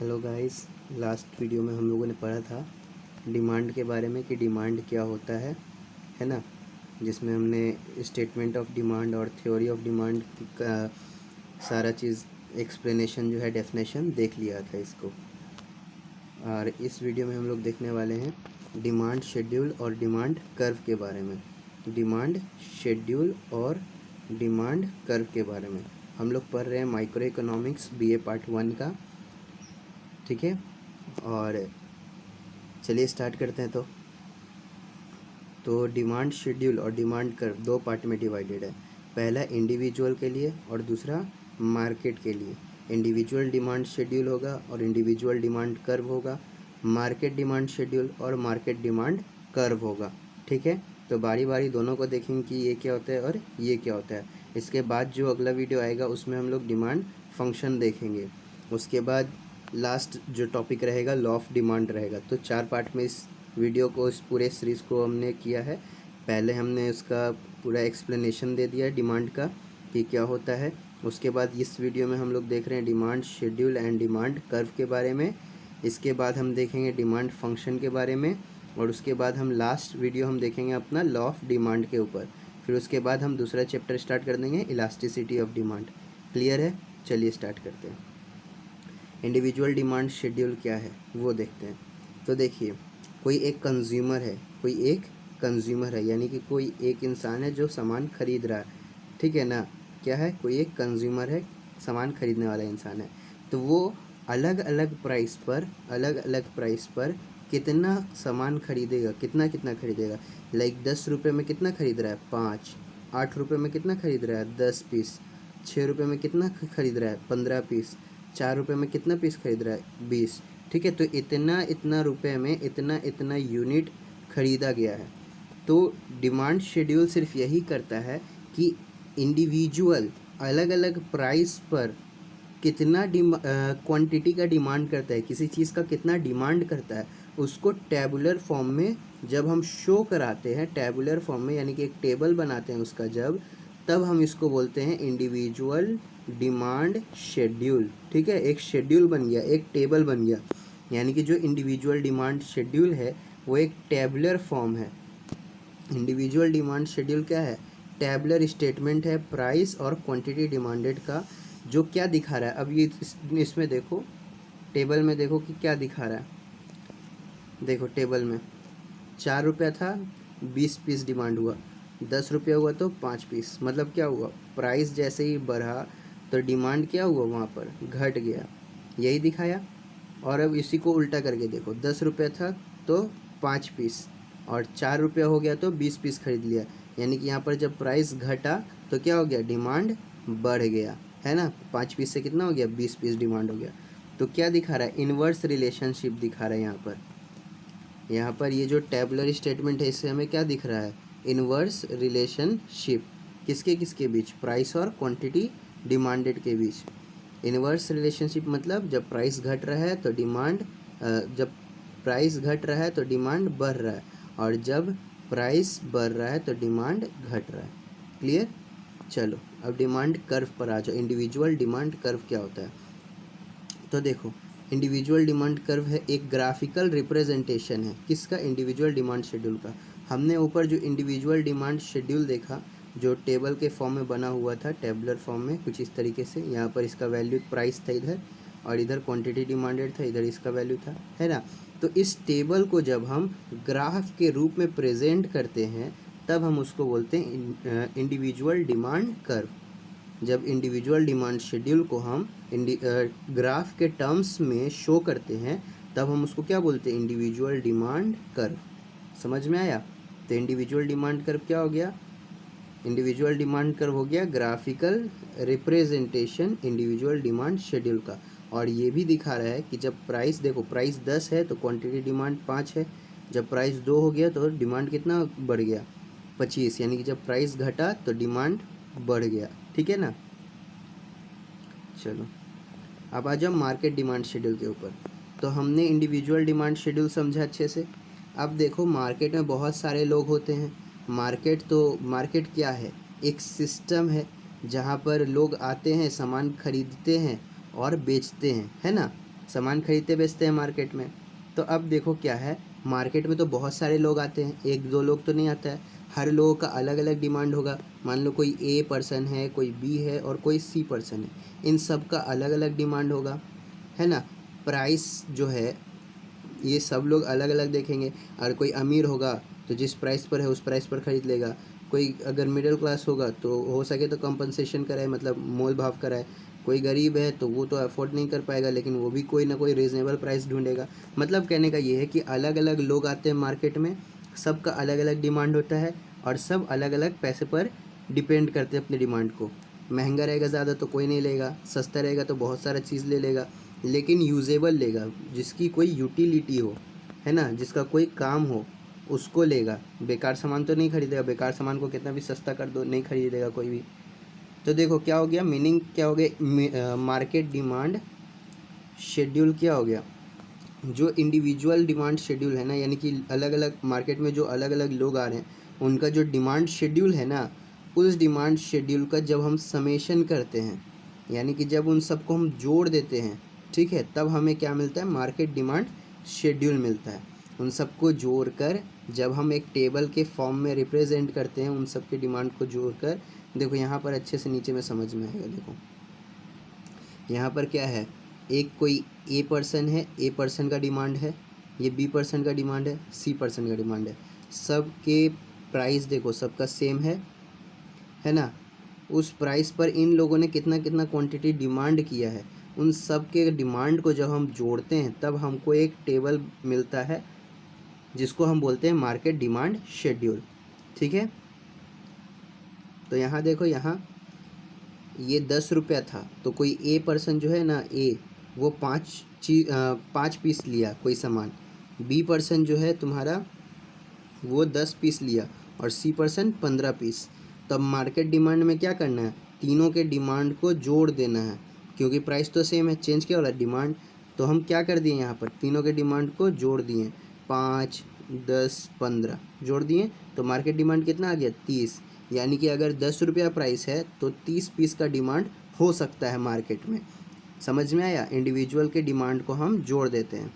Hello guys. Last video में हम लोगों ने पढ़ा था डिमांड के बारे में कि डिमांड क्या होता है ना। जिसमें हमने स्टेटमेंट ऑफ डिमांड और थ्योरी ऑफ डिमांड का सारा चीज़ एक्सप्लेनेशन जो है डेफिनेशन देख लिया था इसको। और इस वीडियो में हम लोग देखने वाले हैं डिमांड शेड्यूल और डिमांड कर्व के बारे में। डिमांड शेड्यूल और डिमांड कर्व के बारे में हम लोग पढ़ रहे हैं माइक्रो इकोनॉमिक्स BA पार्ट 1 का। ठीक है, और चलिए स्टार्ट करते हैं। तो डिमांड शेड्यूल और डिमांड कर्व दो पार्ट में डिवाइडेड है। पहला इंडिविजुअल के लिए और दूसरा मार्केट के लिए। इंडिविजुअल डिमांड शेड्यूल होगा और इंडिविजुअल डिमांड कर्व होगा। मार्केट डिमांड शेड्यूल और मार्केट डिमांड कर्व होगा। ठीक है, तो बारी बारी दोनों को देखेंगे कि ये क्या होता है और ये क्या होता है। इसके बाद जो अगला वीडियो आएगा उसमें हम लोग डिमांड फंक्शन देखेंगे। उसके बाद लास्ट जो टॉपिक रहेगा लॉ ऑफ डिमांड रहेगा। तो 4 पार्ट में इस वीडियो को, इस पूरे सीरीज़ को हमने किया है। पहले हमने उसका पूरा एक्सप्लेनेशन दे दिया डिमांड का कि क्या होता है। उसके बाद इस वीडियो में हम लोग देख रहे हैं demand schedule and demand curve के बारे में। इसके बाद हम देखेंगे डिमांड फंक्शन के बारे में। और उसके बाद हम लास्ट वीडियो हम देखेंगे अपना लॉ ऑफ डिमांड के ऊपर। फिर उसके बाद हम दूसरा चैप्टर स्टार्ट कर देंगे इलास्टिसिटी ऑफ डिमांड। क्लियर है? चलिए स्टार्ट करते हैं। इंडिविजुअल डिमांड शेड्यूल क्या है वो देखते हैं। तो देखिए, कोई एक कंज्यूमर है, यानी कि कोई एक इंसान है जो सामान खरीद रहा है। ठीक है ना, क्या है? कोई एक कंज्यूमर है, सामान खरीदने वाला इंसान है। तो वो अलग अलग प्राइस पर कितना सामान खरीदेगा, कितना खरीदेगा। लाइक 10 रुपये में कितना खरीद रहा है? 5। 8 रुपये में कितना खरीद रहा है? 10 पीस। 6 रुपये में कितना खरीद रहा है? 15 पीस। 4 रुपये में कितना पीस खरीद रहा है? 20। ठीक है, तो इतना रुपये में इतना यूनिट खरीदा गया है। तो डिमांड शेड्यूल सिर्फ यही करता है कि इंडिविजुअल अलग अलग प्राइस पर कितना क्वांटिटी का डिमांड करता है, किसी चीज़ का कितना डिमांड करता है, उसको टेबुलर फॉर्म में जब हम शो कराते हैं, टेबुलर फॉर्म में यानी कि एक टेबल बनाते हैं उसका, तब हम इसको बोलते हैं इंडिविजुअल डिमांड शेड्यूल। ठीक है, एक शेड्यूल बन गया, एक टेबल बन गया। यानी कि जो इंडिविजुअल डिमांड शेड्यूल है वो एक टेबुलर फॉर्म है। इंडिविजुअल डिमांड शेड्यूल क्या है? टेबुलर स्टेटमेंट है प्राइस और क्वांटिटी डिमांडेड का, जो क्या दिखा रहा है। अब ये इसमें देखो, टेबल में देखो कि क्या दिखा रहा है। देखो टेबल में 4 रुपया था, 20 पीस डिमांड हुआ। 10 रुपया हुआ तो 5 पीस। मतलब क्या हुआ? प्राइस जैसे ही बढ़ा तो डिमांड क्या हुआ, वहाँ पर घट गया। यही दिखाया। और अब इसी को उल्टा करके देखो, 10 रुपया था तो 5 पीस, और 4 रुपया हो गया तो 20 पीस खरीद लिया। यानी कि यहाँ पर जब प्राइस घटा तो क्या हो गया? डिमांड बढ़ गया, है ना। 5 पीस से कितना हो गया? 20 पीस डिमांड हो गया। तो क्या दिखा रहा है? इन्वर्स रिलेशनशिप दिखा रहा है यहाँ पर ये जो टेबुलर स्टेटमेंट है इससे हमें क्या दिख रहा है? Inverse relationship. किसके किसके बीच? प्राइस और क्वांटिटी डिमांडेड के बीच। इन्वर्स रिलेशनशिप मतलब जब प्राइस घट रहा है तो जब प्राइस घट रहा है तो डिमांड बढ़ रहा है, और जब प्राइस बढ़ रहा है तो डिमांड घट रहा है। क्लियर? चलो अब डिमांड कर्व पर आ जाओ। इंडिविजुअल डिमांड कर्व क्या होता है? तो देखो, इंडिविजुअल डिमांड कर्व है एक ग्राफिकल रिप्रेजेंटेशन है किसका? इंडिविजुअल डिमांड शेड्यूल का। हमने ऊपर जो इंडिविजुअल डिमांड शेड्यूल देखा, जो टेबल के फॉर्म में बना हुआ था, टेबुलर फॉर्म में कुछ इस तरीके से। यहाँ पर इसका वैल्यू प्राइस था इधर, और इधर क्वांटिटी डिमांडेड था, इधर इसका वैल्यू था, है ना। तो इस टेबल को जब हम ग्राफ के रूप में प्रेजेंट करते हैं तब हम उसको बोलते हैं इंडिविजुअल डिमांड कर्व। जब इंडिविजुअल डिमांड शेड्यूल को हम ग्राफ के टर्म्स में शो करते हैं तब हम उसको क्या बोलते हैं? Individual demand curve. समझ में आया? तो इंडिविजुअल डिमांड कर्व क्या हो गया? इंडिविजुअल डिमांड कर्व हो गया graphical representation individual demand schedule का। और ये भी दिखा रहा है कि जब प्राइस, देखो प्राइस 10 है तो क्वांटिटी डिमांड 5 है। जब प्राइस 2 हो गया तो डिमांड कितना बढ़ गया? 25। यानी कि जब प्राइस घटा तो डिमांड बढ़ गया। ठीक है ना। चलो अब आ जाओ मार्केट डिमांड शेड्यूल के ऊपर। तो हमने इंडिविजुअल डिमांड शेड्यूल समझा अच्छे से। अब देखो, मार्केट में बहुत सारे लोग होते हैं। मार्केट क्या है? एक सिस्टम है जहाँ पर लोग आते हैं, सामान खरीदते हैं और बेचते हैं, है ना। सामान खरीदते बेचते हैं मार्केट में। तो अब देखो क्या है, मार्केट में तो बहुत सारे लोग आते हैं, एक दो लोग तो नहीं आता है, हर लोगों का अलग अलग डिमांड होगा। मान लो कोई ए पर्सन है, कोई बी है और कोई सी पर्सन है, इन सब का अलग अलग डिमांड होगा, है ना। प्राइस जो है ये सब लोग अलग अलग देखेंगे। और कोई अमीर होगा तो जिस प्राइस पर है उस प्राइस पर ख़रीद लेगा। कोई अगर मिडिल क्लास होगा तो हो सके तो कंपनसेशन कराए, मतलब मोल भाव कराए। कोई गरीब है तो वो तो अफोर्ड नहीं कर पाएगा, लेकिन वो भी कोई ना कोई रीज़नेबल प्राइस ढूंढेगा। मतलब कहने का ये है कि अलग अलग लोग आते हैं मार्केट में, सबका अलग अलग डिमांड होता है और सब अलग अलग पैसे पर डिपेंड करते हैं अपनी डिमांड को। महंगा रहेगा ज़्यादा तो कोई नहीं लेगा, सस्ता रहेगा तो बहुत सारा चीज़ ले लेगा, लेकिन यूजेबल लेगा, जिसकी कोई यूटिलिटी हो, है ना, जिसका कोई काम हो, उसको लेगा। बेकार सामान तो नहीं खरीदेगा, बेकार सामान को कितना भी सस्ता कर दो नहीं खरीदेगा कोई भी। तो देखो क्या हो गया, मीनिंग क्या हो गया, मार्केट डिमांड शेड्यूल क्या हो गया, जो इंडिविजुअल डिमांड शेड्यूल है ना, यानी कि अलग अलग मार्केट में जो अलग अलग लोग आ रहे हैं उनका जो डिमांड शेड्यूल है ना, उस डिमांड शेड्यूल का जब हम समेशन करते हैं, यानी कि जब उन सबको हम जोड़ देते हैं, ठीक है, तब हमें क्या मिलता है, मार्केट डिमांड शेड्यूल मिलता है। उन सबको जोड़कर जब हम एक टेबल के फॉर्म में रिप्रेजेंट करते हैं, उन सब के डिमांड को जोड़कर, देखो यहाँ पर अच्छे से नीचे में समझ में आएगा। देखो यहाँ पर क्या है, एक कोई ए पर्सन है, ए पर्सन का डिमांड है, ये बी पर्सन का डिमांड है, सी पर्सन का डिमांड है। सबके प्राइस देखो सबका सेम है ना। उस प्राइस पर इन लोगों ने कितना कितना क्वांटिटी डिमांड किया है, उन सब के डिमांड को जब हम जोड़ते हैं तब हमको एक टेबल मिलता है जिसको हम बोलते हैं मार्केट डिमांड शेड्यूल। ठीक है, तो यहाँ देखो, यहाँ ये 10 रुपया था तो कोई ए पर्सन जो है ना, ए, वो 5 पीस लिया कोई सामान। बी पर्सन जो है तुम्हारा वो 10 पीस लिया और सी पर्सन 15 पीस। तब मार्केट डिमांड में क्या करना है, तीनों के डिमांड को जोड़ देना है, क्योंकि प्राइस तो सेम है, चेंज क्या हो रहा है, डिमांड। तो हम क्या कर दिए, यहाँ पर तीनों के डिमांड को जोड़ दिए, 5, 10, 15 जोड़ दिए, तो मार्केट डिमांड कितना आ गया, 30। यानी कि अगर 10 रुपया प्राइस है तो 30 पीस का डिमांड हो सकता है मार्केट में। समझ में आया, इंडिविजुअल के डिमांड को हम जोड़ देते हैं।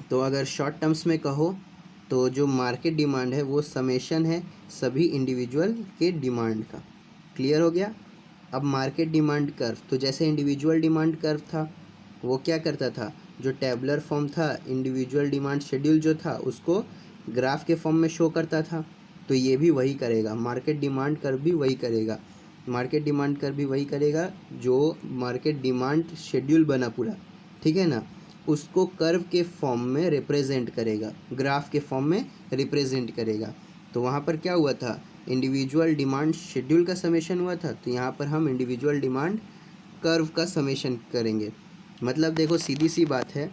तो अगर शॉर्ट टर्म्स में कहो तो जो मार्केट डिमांड है वो समेशन है सभी इंडिविजुअल के डिमांड का। क्लियर हो गया। अब मार्केट डिमांड कर्व, तो जैसे इंडिविजुअल डिमांड कर्व था वो क्या करता था, जो टेबलर फॉर्म था, इंडिविजुअल डिमांड शेड्यूल जो था उसको ग्राफ के फॉर्म में शो करता था, तो ये भी वही करेगा, मार्केट डिमांड कर्व भी वही करेगा। मार्केट डिमांड कर्व भी वही करेगा जो मार्केट डिमांड शेड्यूल बना पूरा, ठीक है ना, उसको कर्व के फॉर्म में रिप्रेजेंट करेगा, ग्राफ के फॉर्म में रिप्रेजेंट करेगा। तो वहाँ पर क्या हुआ था, इंडिविजुअल डिमांड शेड्यूल का समेशन हुआ था, तो यहाँ पर हम इंडिविजुअल डिमांड कर्व का समेशन करेंगे। मतलब देखो सीधी सी बात है,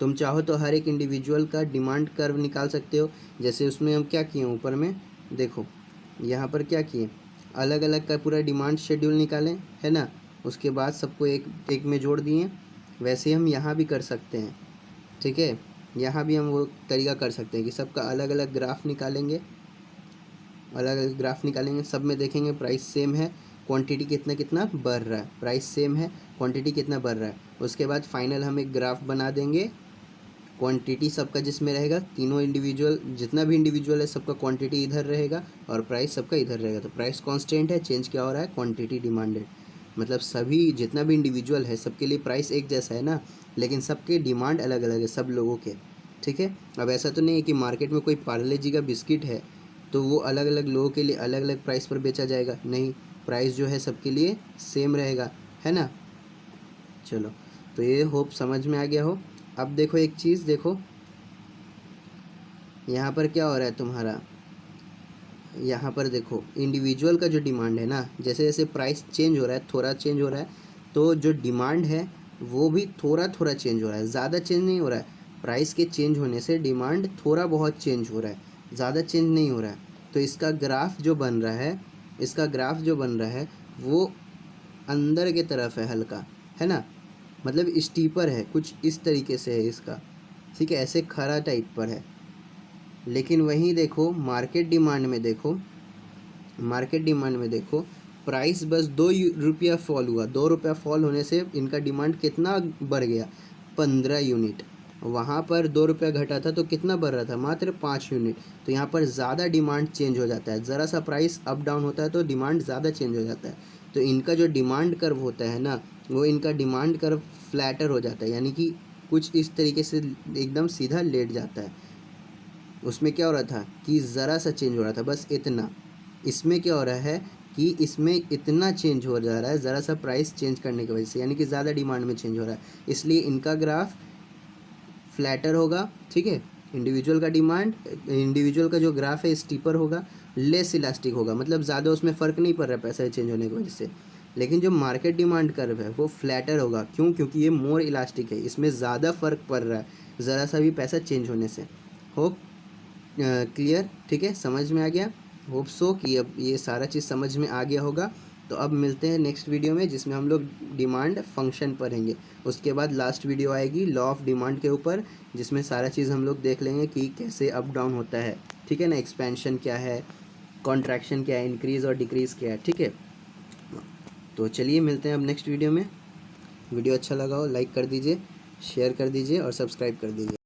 तुम चाहो तो हर एक इंडिविजुअल का डिमांड कर्व निकाल सकते हो। जैसे उसमें हम क्या किए, ऊपर में देखो यहाँ पर क्या किए, अलग अलग का पूरा डिमांड शेड्यूल निकालें, है ना, उसके बाद सबको एक एक में जोड़ दिए। वैसे ही हम यहाँ भी कर सकते हैं, ठीक है, यहाँ भी हम वो तरीका कर सकते हैं कि सबका अलग अलग ग्राफ निकालेंगे, अलग अलग ग्राफ निकालेंगे, सब में देखेंगे प्राइस सेम है, क्वांटिटी कितना कितना बढ़ रहा है, प्राइस सेम है, क्वांटिटी कितना बढ़ रहा है। उसके बाद फाइनल हम एक ग्राफ बना देंगे, क्वांटिटी सबका जिसमें रहेगा, तीनों इंडिविजुअल जितना भी इंडिविजुअल है सबका क्वांटिटी इधर रहेगा और प्राइस सबका इधर रहेगा। तो प्राइस कांस्टेंट है, चेंज क्या हो रहा है, क्वांटिटी डिमांडेड। मतलब सभी जितना भी इंडिविजुअल है सबके लिए प्राइस एक जैसा है ना, लेकिन सबके डिमांड अलग अलग है सब लोगों के। ठीक है, अब ऐसा तो नहीं है कि मार्केट में कोई पार्ले जी का बिस्किट है तो वो अलग अलग लोगों के लिए अलग अलग प्राइस पर बेचा जाएगा, नहीं, प्राइस जो है सबके लिए सेम रहेगा, है ना। चलो, तो ये होप समझ में आ गया हो। अब देखो एक चीज़ देखो, यहाँ पर क्या हो रहा है तुम्हारा, यहाँ पर देखो इंडिविजुअल का जो डिमांड है ना, जैसे जैसे प्राइस चेंज हो रहा है, थोड़ा चेंज हो रहा है, तो जो डिमांड है वो भी थोड़ा थोड़ा चेंज हो रहा है, ज़्यादा चेंज नहीं हो रहा है। प्राइस के चेंज होने से डिमांड थोड़ा बहुत चेंज हो रहा है, ज़्यादा चेंज नहीं हो रहा है। तो इसका ग्राफ जो बन रहा है, इसका ग्राफ जो बन रहा है वो अंदर की तरफ है हल्का, है ना, मतलब स्टीपर है, कुछ इस तरीके से है इसका, ठीक है, ऐसे खरा टाइप पर है। लेकिन वहीं देखो मार्केट डिमांड में देखो, मार्केट डिमांड में देखो प्राइस बस 2 रुपया फॉल हुआ, 2 रुपया फॉल होने से इनका डिमांड कितना बढ़ गया, 15 यूनिट। वहाँ पर 2 रुपया घटा था तो कितना बढ़ रहा था, मात्र 5 यूनिट। तो यहाँ पर ज़्यादा डिमांड चेंज हो जाता है, ज़रा सा प्राइस अप डाउन होता है तो डिमांड ज़्यादा चेंज हो जाता है। तो इनका जो डिमांड कर्व होता है ना, वो इनका डिमांड कर्व फ्लैटर हो जाता है, यानी कि कुछ इस तरीके से एकदम सीधा लेट जाता है। उसमें क्या हो रहा था कि ज़रा सा चेंज हो रहा था, बस इतना। इसमें क्या हो रहा है कि इसमें इतना चेंज हो जा रहा है ज़रा सा प्राइस चेंज करने की वजह से, यानी कि ज़्यादा डिमांड में चेंज हो रहा है, इसलिए इनका ग्राफ फ्लैटर होगा। ठीक है, इंडिविजुअल का जो ग्राफ है स्टीपर होगा, लेस इलास्टिक होगा, मतलब ज़्यादा उसमें फ़र्क नहीं पड़ रहा है पैसा चेंज होने की वजह से। लेकिन जो मार्केट डिमांड कर्व है वो फ्लैटर होगा, क्यों, क्योंकि ये मोर इलास्टिक है, इसमें ज़्यादा फ़र्क पड़ रहा है ज़रा सा भी पैसा चेंज होने से। होप क्लियर, ठीक है, समझ में आ गया। होप सो कि अब ये सारा चीज़ समझ में आ गया होगा। तो अब मिलते हैं नेक्स्ट वीडियो में, जिसमें हम लोग डिमांड फंक्शन पढ़ेंगे। उसके बाद लास्ट वीडियो आएगी लॉ ऑफ डिमांड के ऊपर, जिसमें सारा चीज़ हम लोग देख लेंगे कि कैसे अप डाउन होता है। ठीक है ना, एक्सपेंशन क्या है, कॉन्ट्रैक्शन क्या है, इंक्रीज़ और डिक्रीज़ क्या है। ठीक है, तो चलिए मिलते हैं अब नेक्स्ट वीडियो में। वीडियो अच्छा लगा हो लाइक कर दीजिए, शेयर कर दीजिए और सब्सक्राइब कर दीजिए।